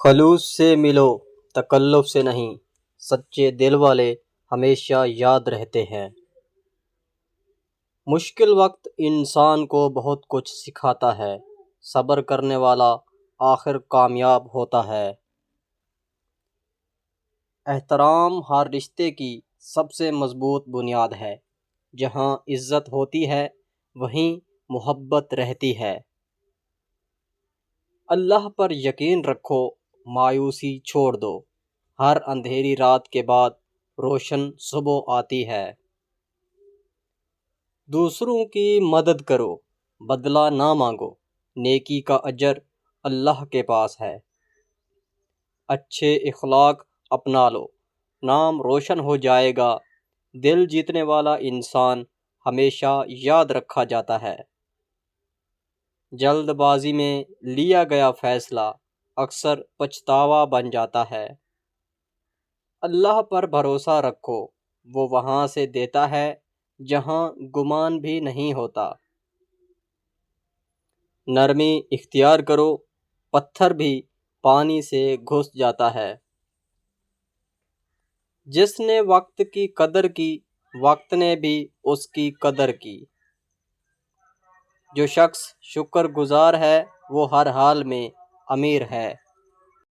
خلوص سے ملو، تکلف سے نہیں، سچے دل والے ہمیشہ یاد رہتے ہیں۔ مشکل وقت انسان کو بہت کچھ سکھاتا ہے، صبر کرنے والا آخر کامیاب ہوتا ہے۔ احترام ہر رشتے کی سب سے مضبوط بنیاد ہے۔ جہاں عزت ہوتی ہے وہیں محبت رہتی ہے۔ اللہ پر یقین رکھو، مایوسی چھوڑ دو، ہر اندھیری رات کے بعد روشن صبح آتی ہے۔ دوسروں کی مدد کرو، بدلہ نہ مانگو، نیکی کا اجر اللہ کے پاس ہے۔ اچھے اخلاق اپنا لو، نام روشن ہو جائے گا۔ دل جیتنے والا انسان ہمیشہ یاد رکھا جاتا ہے۔ جلد بازی میں لیا گیا فیصلہ اکثر پچھتاوا بن جاتا ہے۔ اللہ پر بھروسہ رکھو، وہ وہاں سے دیتا ہے جہاں گمان بھی نہیں ہوتا۔ نرمی اختیار کرو، پتھر بھی پانی سے گھس جاتا ہے۔ جس نے وقت کی قدر کی، وقت نے بھی اس کی قدر کی۔ جو شخص شکر گزار ہے وہ ہر حال میں امیر ہے۔